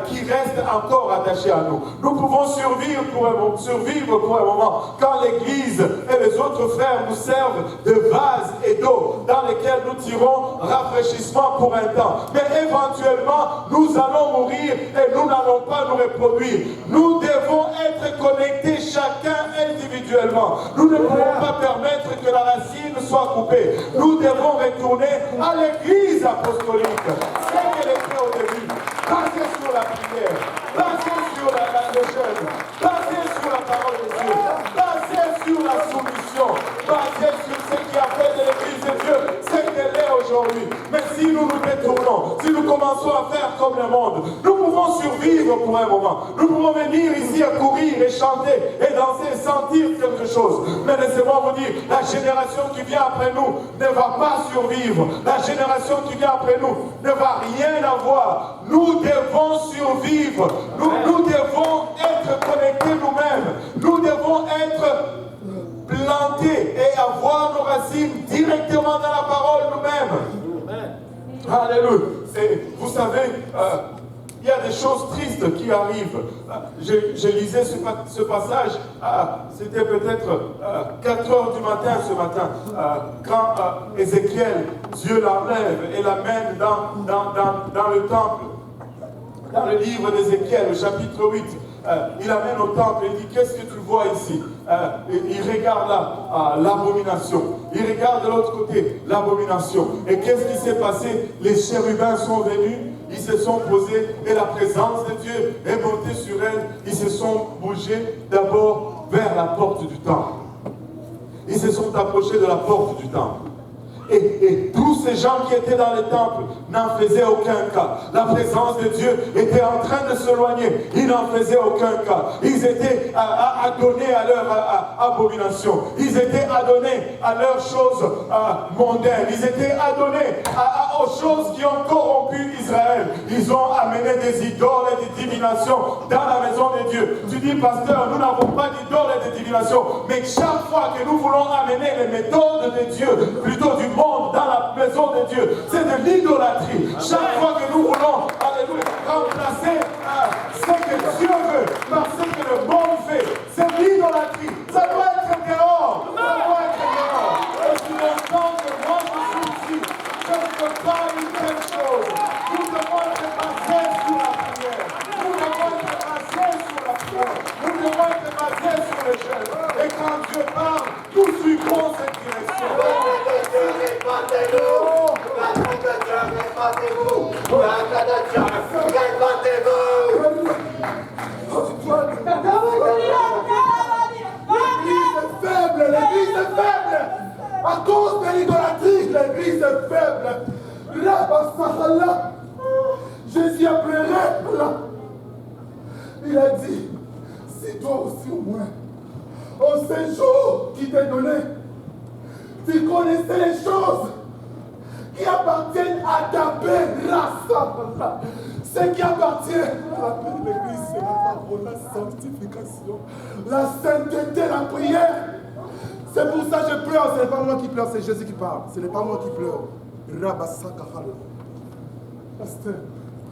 qui reste encore attachée à nous. Nous pouvons survivre pour un moment, quand l'Église et les autres frères nous servent de vase et d'eau, dans lesquels nous tirons rafraîchissement pour un temps. Mais éventuellement, nous allons mourir et nous n'allons pas nous reproduire. Nous devons être connectés chacun individuellement. Nous ne pouvons pas permettre que la racine soit coupée. Nous devons retourner à l'église apostolique. C'est qu'elle était au début. Basée sur la prière, basée sur le jeûne, basée sur la parole de Dieu, basée sur la soumission, basée sur ce qui a fait de l'église de Dieu ce qu'elle est aujourd'hui. Mais si nous nous détournons, si nous commençons à faire comme le monde, nous pouvons survivre pour un moment. Nous pouvons venir ici à courir et chanter et danser et sentir quelque chose. Mais laissez-moi vous dire, la génération qui vient après nous ne va pas survivre. La génération qui vient après nous ne va rien avoir. Nous devons survivre. Nous devons être connectés nous-mêmes. Nous devons être plantés et avoir nos racines directement dans la parole nous-mêmes. Alléluia. Et vous savez, il y a des choses tristes qui arrivent. Je lisais ce passage, c'était peut-être 4 heures du matin ce matin, quand Ézéchiel, Dieu l'enlève et l'amène dans le temple. Dans le livre d'Ézéchiel, au chapitre 8, il amène au temple et il dit, qu'est-ce que tu vois ici? Il regarde là, l'abomination. Il regarde de l'autre côté, l'abomination. Et qu'est-ce qui s'est passé? Les chérubins sont venus, ils se sont posés et la présence de Dieu est montée sur elles. Ils se sont bougés d'abord vers la porte du temple. Ils se sont approchés de la porte du temple. Et tous ces gens qui étaient dans le temple n'en faisait aucun cas. La présence de Dieu était en train de s'éloigner. Ils n'en faisaient aucun cas. Ils étaient adonnés à leur abomination. Ils étaient adonnés à leurs choses mondaines. Ils étaient adonnés aux choses qui ont corrompu Israël. Ils ont amené des idoles et des divinations dans la maison de Dieu. Tu dis, pasteur, nous n'avons pas d'idoles et de divinations. Mais chaque fois que nous voulons amener les méthodes de Dieu, plutôt du monde, dans la maison de Dieu, c'est de l'idolâtrie. Chaque fois que nous voulons, alléluia, remplacer ce que Dieu veut par ce que le monde fait, c'est l'idolâtrie. Ça doit être dehors. Ça doit être dehors. Et si longtemps que moi je suis ici, je ne peux pas une telle chose. Nous devons être basés sur la prière. Nous devons être basés sur la prière. Nous devons être basés sur le jeûne. Et quand Dieu parle, nous suivons cette direction. Répandez-nous! La main de Dieu, répandez-vous! La main de Dieu, répandez-vous! L'église est faible, l'église est faible! À cause de l'idolâtrie, l'église est faible! Là, Jésus a pleuré là. Il a dit, si toi aussi au moins, au séjour qui t'est donné, tu connaissais les choses qui appartiennent à ta belle race. Ce qui appartient à la paix de l'église, c'est la parole, la sanctification, la sainteté, la prière. C'est pour ça que je pleure. Ce n'est pas moi qui pleure, c'est Jésus qui parle. Ce n'est pas moi qui pleure. Rabasakahal. Pasteur.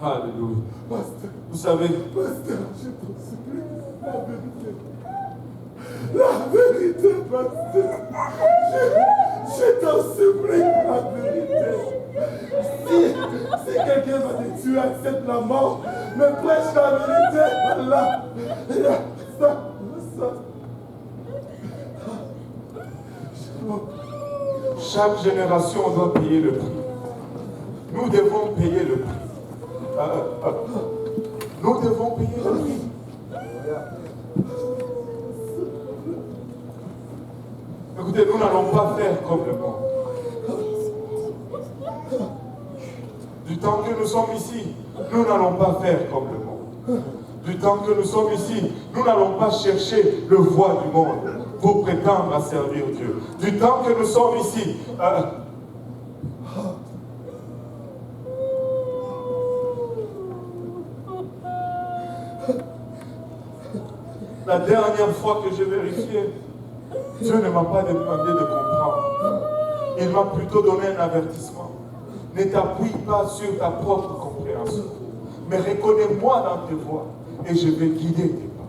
Alléluia. Pasteur. Vous savez, Pasteur, je t'en supplie, la vérité. La vérité, pasteur. Je t'en supplie, la vérité. Si quelqu'un va te tuer, accepte la mort, mais prêche la vérité. Voilà. Ça. chaque génération doit payer le prix. Nous devons payer le prix. Nous devons payer le prix. Écoutez, nous n'allons pas faire comme le monde. Du temps que nous sommes ici, nous n'allons pas faire comme le monde. Du temps que nous sommes ici, nous n'allons pas chercher le voie du monde pour prétendre à servir Dieu. Du temps que nous sommes ici, la dernière fois que j'ai vérifié, Dieu ne m'a pas demandé de comprendre. Il m'a plutôt donné un avertissement. Ne t'appuie pas sur ta propre compréhension, mais reconnais-moi dans tes voies et je vais guider tes pas.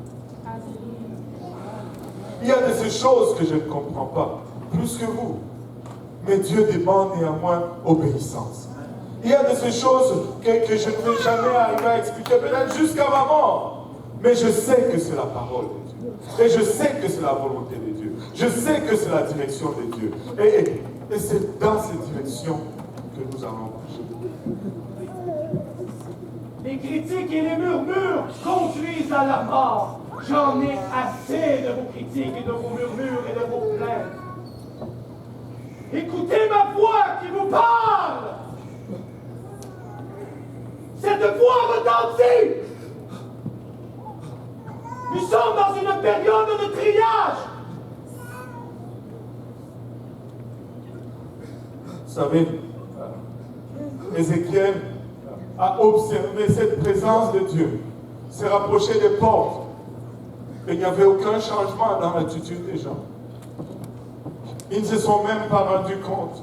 Il y a de ces choses que je ne comprends pas, plus que vous. Mais Dieu demande néanmoins obéissance. Il y a de ces choses que je ne vais jamais arriver à expliquer, peut-être jusqu'à ma mort. Mais je sais que c'est la parole de Dieu. Et je sais que c'est la volonté de Dieu. Je sais que c'est la direction de Dieu. Et c'est dans cette direction que nous allons marcher. Les critiques et les murmures conduisent à la mort. J'en ai assez de vos critiques et de vos murmures et de vos plaintes. Écoutez ma voix qui vous parle. Cette voix retentit. Nous sommes dans une période de triage. Vous savez, Ézéchiel a observé cette présence de Dieu, s'est rapproché des portes, et il n'y avait aucun changement dans l'attitude des gens. Ils ne se sont même pas rendus compte.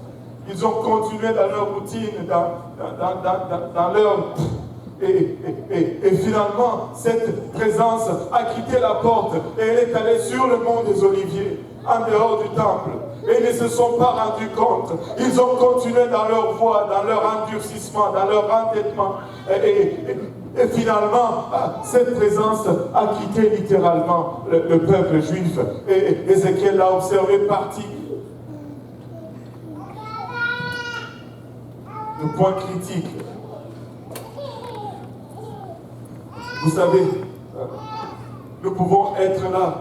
Ils ont continué dans leur routine, dans leur... Et finalement, cette présence a quitté la porte et elle est allée sur le mont des Oliviers, en dehors du temple. Et ils ne se sont pas rendus compte. Ils ont continué dans leur voie, dans leur endurcissement, dans leur entêtement. Et finalement, cette présence a quitté littéralement le peuple juif. Et Ézéchiel l'a observé partir. Le point critique. Vous savez, nous pouvons être là,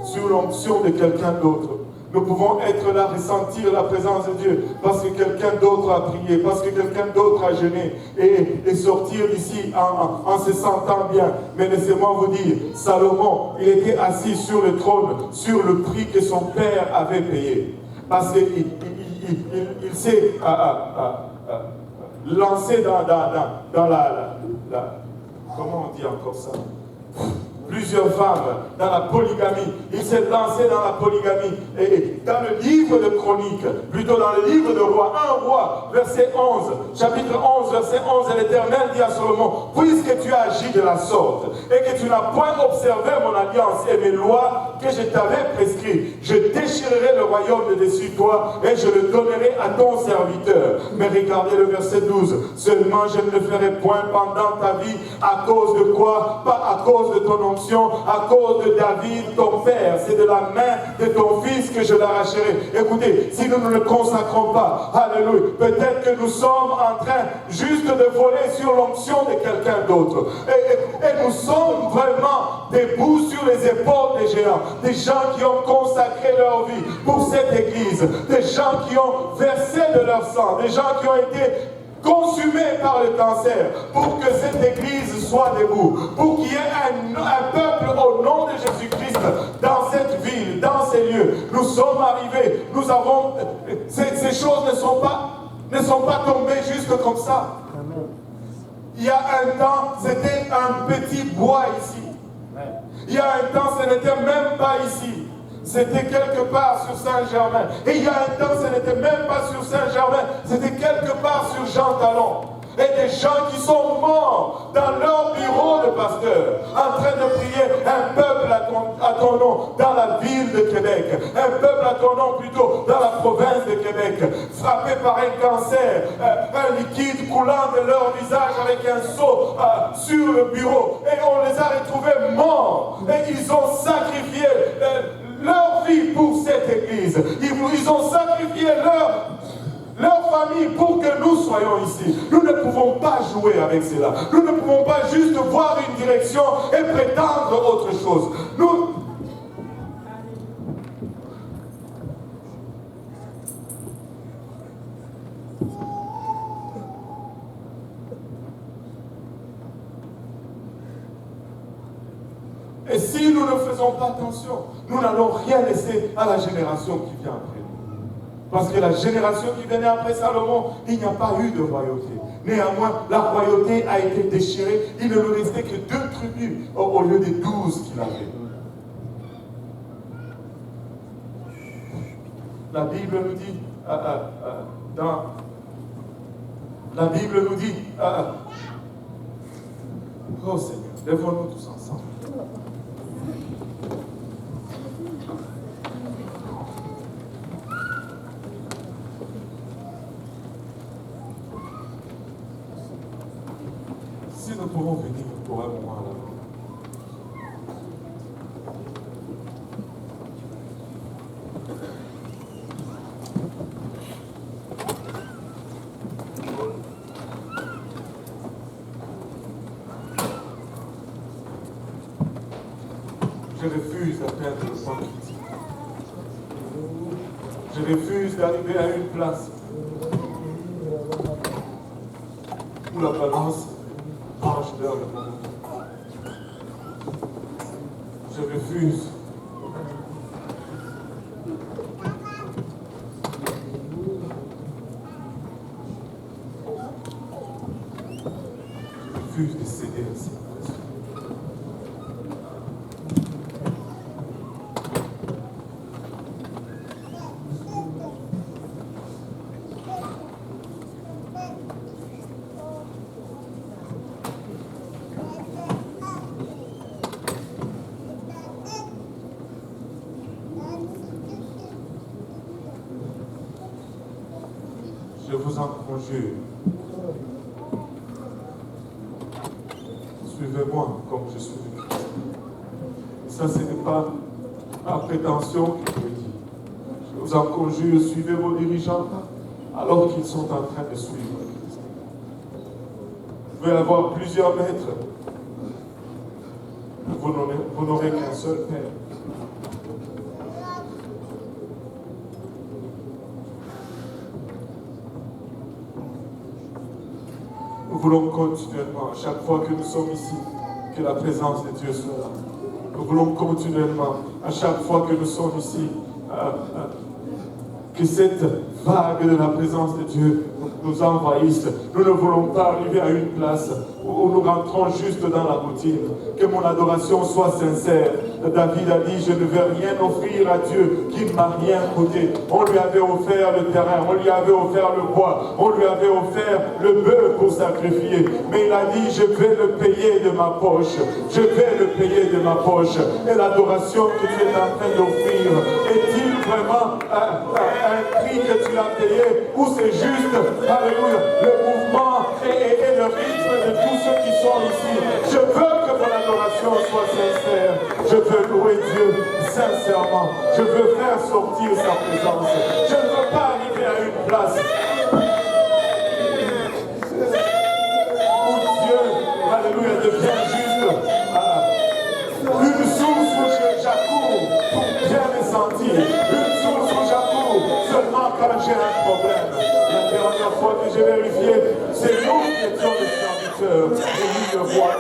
sous l'onction de quelqu'un d'autre, Nous pouvons être là, ressentir la présence de Dieu, parce que quelqu'un d'autre a prié, parce que quelqu'un d'autre a jeûné, et sortir d'ici en se sentant bien. Mais laissez-moi vous dire, Salomon, il était assis sur le trône, sur le prix que son père avait payé. Parce qu'il s'est lancé dans la... Comment on dit encore ça? Plusieurs femmes, dans la polygamie. Il s'est lancé dans la polygamie. Et dans le livre de Chroniques, plutôt dans le livre de Rois, 1 Roi, verset 11, chapitre 11, verset 11, l'Éternel dit à Salomon, puisque tu as agi de la sorte, et que tu n'as point observé mon alliance et mes lois que je t'avais prescrites, je déchirerai le royaume de dessus toi, et je le donnerai à ton serviteur. Mais regardez le verset 12, seulement je ne le ferai point pendant ta vie, à cause de quoi? Pas à cause de ton onction, à cause de David, ton père. C'est de la main de ton fils que je l'arracherai. Écoutez, si nous ne le consacrons pas, alléluia, peut-être que nous sommes en train juste de voler sur l'onction de quelqu'un d'autre. Et nous sommes vraiment debout sur les épaules des géants, des gens qui ont consacré leur vie pour cette église, des gens qui ont versé de leur sang, des gens qui ont été consumés par le cancer, pour que cette église soit debout, pour qu'il y ait un peuple au nom de Jésus-Christ dans cette ville, dans ces lieux. Nous sommes arrivés, nous avons, ces choses ne sont pas tombées juste comme ça. Il y a un temps, c'était un petit bois ici. Il y a un temps, ce n'était même pas ici. C'était quelque part sur Saint-Germain. Et il y a un temps, ce n'était même pas sur Saint-Germain. C'était quelque part sur Jean Talon. Et des gens qui sont morts dans leur bureau de pasteur, en train de prier un peuple à ton nom dans la ville de Québec, un peuple à ton nom plutôt dans la province de Québec, frappé par un cancer, un liquide coulant de leur visage avec un seau sur le bureau. Et on les a retrouvés morts. Et ils ont sacrifié leur vie pour cette église. Ils ont sacrifié leur famille pour que nous soyons ici. Nous ne pouvons pas jouer avec cela. Nous ne pouvons pas juste voir une direction et prétendre autre chose. Et si nous ne faisons pas attention, nous n'allons rien laisser à la génération qui vient après nous. Parce que la génération qui venait après Salomon, il n'y a pas eu de royauté. Néanmoins, la royauté a été déchirée. Il ne lui restait que 2 tribus au lieu des 12 qu'il avait. La Bible nous dit, la Bible nous dit, oh Seigneur, lèvons-nous tous ensemble. Si nous pouvons venir pour un moment là. Je refuse d'atteindre le point critique. Je refuse d'arriver à une place où la balance penche vers le monde. Je refuse. Je refuse de céder à cette pression. Je vous en conjure. Suivez-moi comme je suis de Christ. Ça, ce n'est pas ma prétention que je dis. Je vous en conjure, suivez vos dirigeants alors qu'ils sont en train de suivre Christ. Vous pouvez avoir plusieurs maîtres. Vous n'aurez qu'un seul Père. voulons continuellement, à chaque fois que nous sommes ici, que la présence de Dieu soit là. Nous voulons continuellement, à chaque fois que nous sommes ici, que cette vague de la présence de Dieu nous envahisse. Nous ne voulons pas arriver à une place où nous rentrons juste dans la routine. Que mon adoration soit sincère. David a dit, je ne vais rien offrir à Dieu qui ne m'a rien coûté. On lui avait offert le terrain, on lui avait offert le bois, on lui avait offert le bœuf pour sacrifier. Mais il a dit, je vais le payer de ma poche. Je vais le payer de ma poche. Et l'adoration que tu es en train d'offrir, est-il vraiment un prix que tu as payé ou c'est juste, alléluia, le mouvement et le rythme de tous ceux qui sont ici? Je veux que mon adoration soit sincère. Je veux louer Dieu sincèrement. Je veux faire sortir sa présence. Je ne veux pas arriver à une place où Dieu, alléluia, devient juste une source où j'accours pour bien me sentir. Une source où j'accours seulement quand j'ai un problème. La dernière fois que j'ai vérifié, c'est nous qui étions les serviteurs et lui le roi.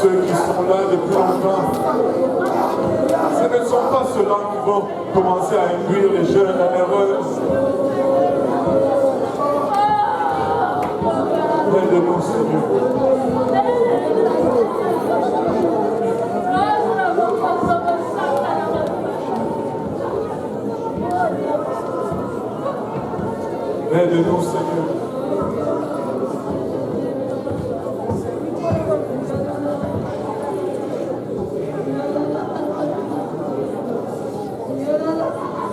Ceux qui sont là depuis longtemps, ce ne sont pas ceux-là qui vont commencer à induire les jeunes à l'erreur. Aide-nous, Seigneur. Aide-nous, Seigneur.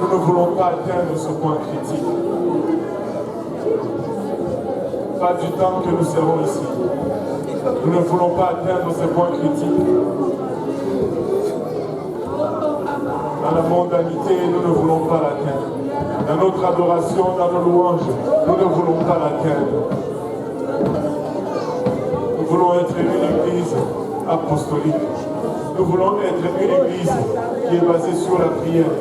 Nous ne voulons pas atteindre ce point critique. Pas du temps que nous serons ici. Nous ne voulons pas atteindre ce point critique. Dans la mondanité, nous ne voulons pas l'atteindre. Dans notre adoration, dans nos louanges, nous ne voulons pas l'atteindre. Nous voulons être une église apostolique. Nous voulons être une église qui est basée sur la prière.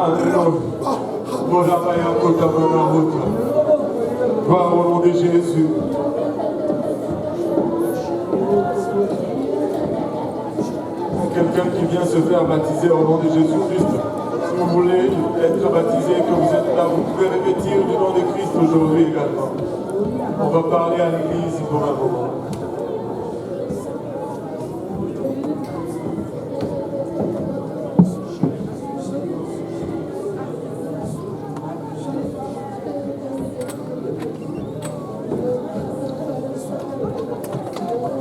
Alléluia. Gloire au nom de Jésus. Quelqu'un qui vient se faire baptiser au nom de Jésus-Christ. Si vous voulez être baptisé, que vous êtes là, vous pouvez revêtir du nom de Christ aujourd'hui également. On va parler à l'église pour un moment.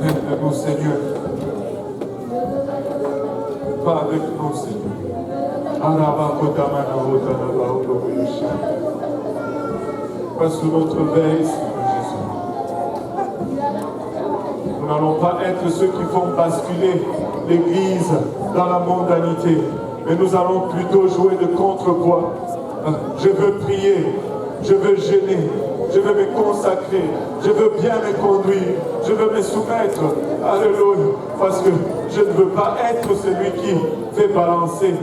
Aide-nous, Seigneur. Pas avec nous, Seigneur. Pas sous notre veille, Seigneur Jésus. Nous n'allons pas être ceux qui font basculer l'Église dans la mondanité, mais nous allons plutôt jouer de contrepoids. Je veux prier, je veux gêner, je veux me consacrer, je veux bien me conduire, je veux me soumettre. Alléluia, parce que je ne veux pas être celui qui fait balancer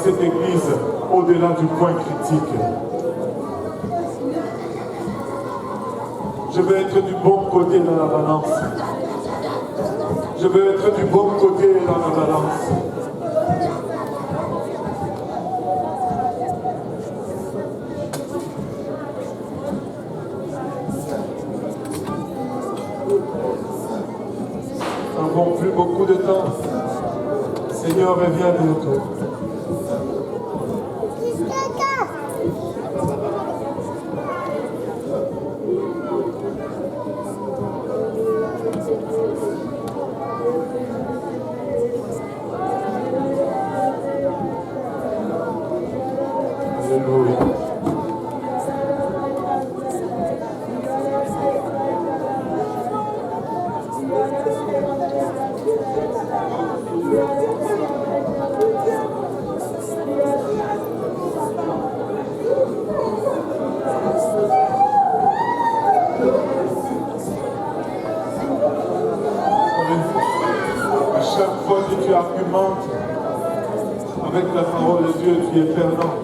cette église au-delà du point critique. Je veux être du bon côté dans la balance. Je veux être du bon côté dans la balance. Nous n'avons plus beaucoup de temps. Seigneur, reviens bientôt. Alléluia. À chaque fois que tu argumentes avec la parole de Dieu, tu es perdant.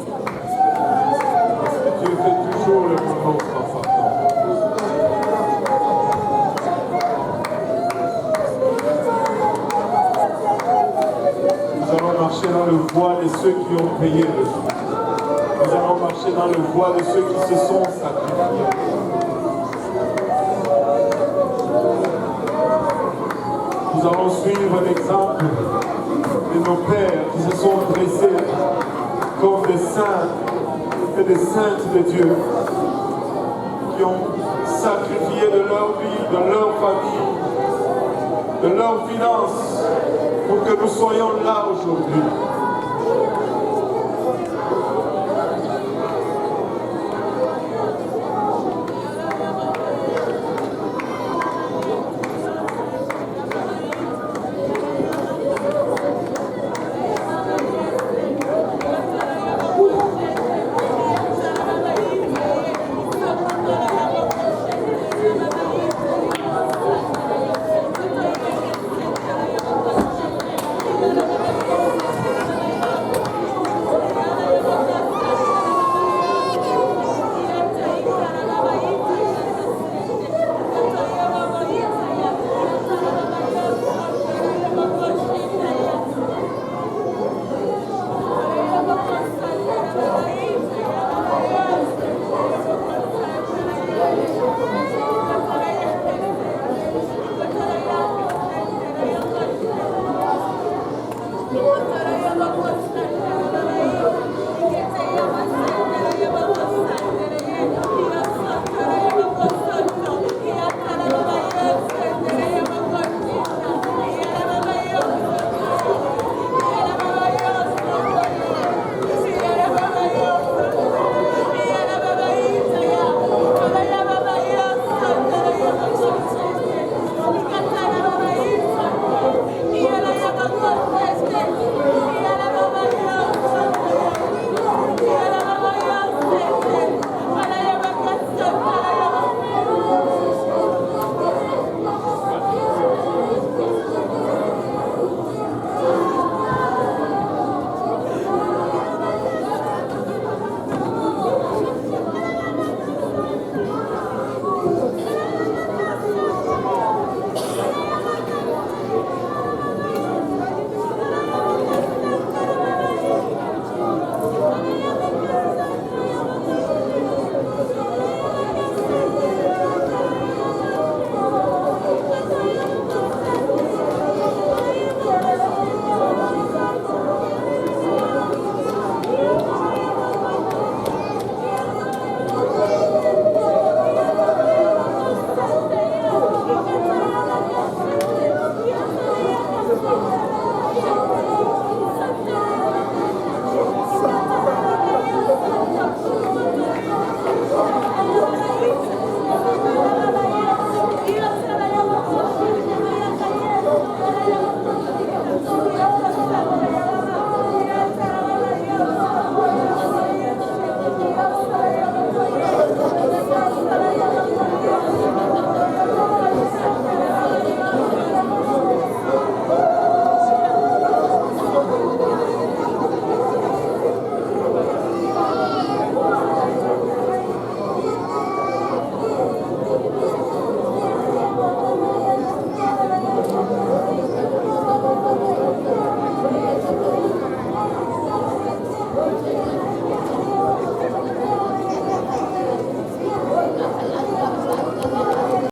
Parce que tu fais toujours le moment sans pardon. Nous allons marcher dans le voie de ceux qui ont payé le prix. Nous allons marcher dans le voie de ceux qui se sont sacrifiés. Nous allons suivre l'exemple de nos pères qui se sont dressés comme des saints et des saintes de Dieu. qui ont sacrifié de leur vie, de leur famille, de leurs finances, pour que nous soyons là aujourd'hui.